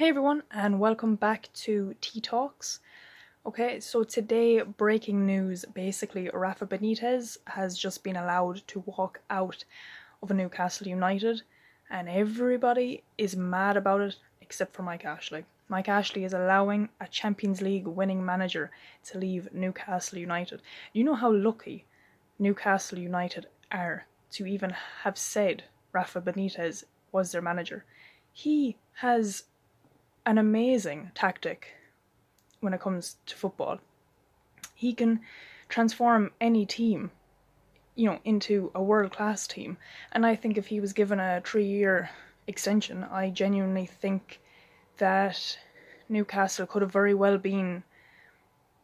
Hey everyone, and welcome back to Tea Talks. Okay, so today, breaking news. Basically, Rafa Benitez has just been allowed to walk out of Newcastle United, and everybody is mad about it except for Mike Ashley. Mike Ashley is allowing a Champions League winning manager to leave Newcastle United. You know how lucky Newcastle United are to even have said Rafa Benitez was their manager. He has an amazing tactic when it comes to football. He can transform any team, into a world-class team. And I think if he was given a 3-year extension, I genuinely think that Newcastle could have very well been,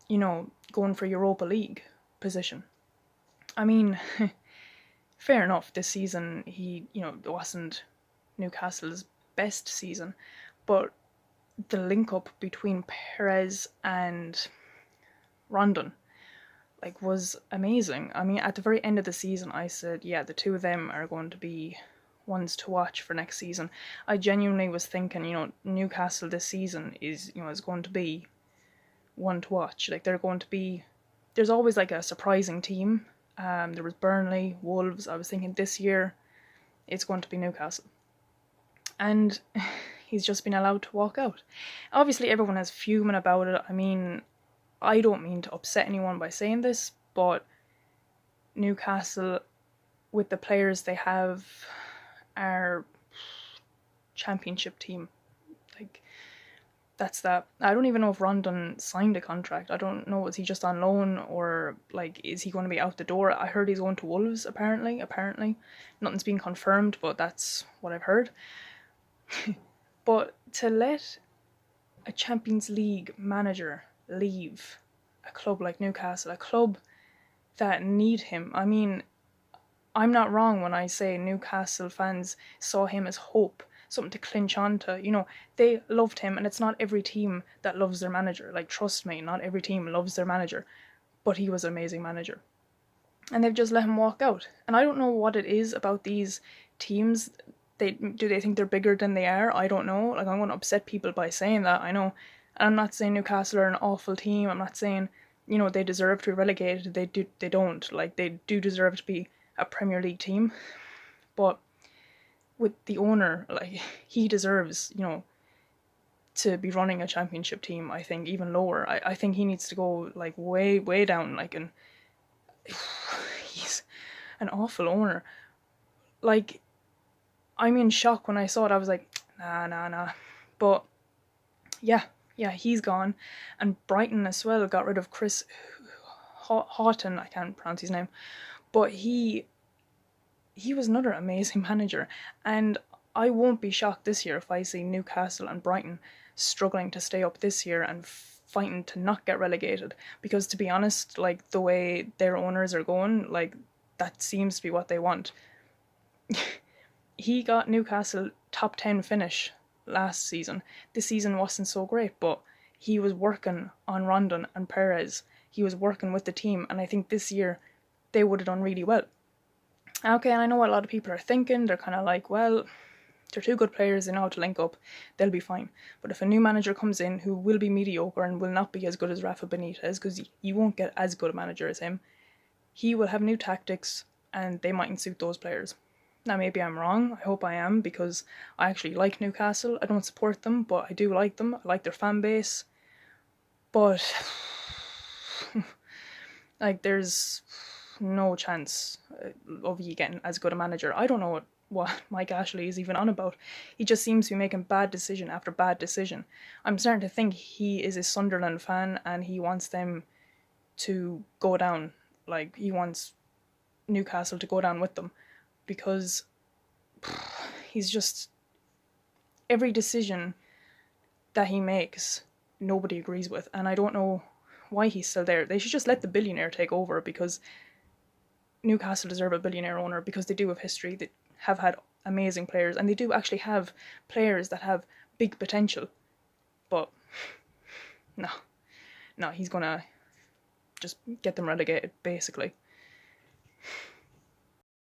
going for Europa League position. I mean, fair enough, this season it wasn't Newcastle's best season, but the link up between Perez and Rondon was amazing. I mean, at the very end of the season, I said, yeah, the two of them are going to be ones to watch for next season. I genuinely was thinking, Newcastle this season is going to be one to watch. They're going to be. There's always a surprising team. There was Burnley, Wolves. I was thinking this year, it's going to be Newcastle, and he's just been allowed to walk out. Obviously, everyone is fuming about it. I mean, I don't mean to upset anyone by saying this, but Newcastle, with the players they have, are championship team. That's that. I don't even know if Rondon signed a contract. I don't know, is he just on loan, or is he going to be out the door? I heard he's going to Wolves, apparently. Nothing's been confirmed, but that's what I've heard. But to let a Champions League manager leave a club like Newcastle, a club that need him, I mean, I'm not wrong when I say Newcastle fans saw him as hope, something to clinch onto. They loved him, and it's not every team that loves their manager. Trust me, not every team loves their manager, but he was an amazing manager. And they've just let him walk out. And I don't know what it is about these teams. Do they think they're bigger than they are? I don't know. I'm going to upset people by saying that, I know. And I'm not saying Newcastle are an awful team. I'm not saying, they deserve to be relegated. They don't. They do deserve to be a Premier League team. But with the owner, he deserves, to be running a championship team, I think, even lower. I think he needs to go, way, way down, and he's an awful owner. I'm in shock when I saw it. I was like, nah. But yeah, he's gone. And Brighton as well got rid of Chris Houghton. I can't pronounce his name. But he was another amazing manager. And I won't be shocked this year if I see Newcastle and Brighton struggling to stay up this year and fighting to not get relegated. Because to be honest, the way their owners are going, that seems to be what they want. He got Newcastle top 10 finish last season. This season wasn't so great, but he was working on Rondon and Perez. He was working with the team, and I think this year they would have done really well. Okay, and I know what a lot of people are thinking. They're kind of well, they're two good players, they know how to link up, they'll be fine. But if a new manager comes in who will be mediocre and will not be as good as Rafa Benitez, because you won't get as good a manager as him, he will have new tactics, and they mightn't suit those players. Now, maybe I'm wrong. I hope I am, because I actually like Newcastle. I don't support them, but I do like them. I like their fan base. But, there's no chance of you getting as good a manager. I don't know what Mike Ashley is even on about. He just seems to be making bad decision after bad decision. I'm starting to think he is a Sunderland fan, and he wants them to go down. He wants Newcastle to go down with them. Because he's just, every decision that he makes, nobody agrees with. And I don't know why he's still there. They should just let the billionaire take over, because Newcastle deserve a billionaire owner, because they do have history. They have had amazing players, and they do actually have players that have big potential. But no, he's gonna just get them relegated, basically.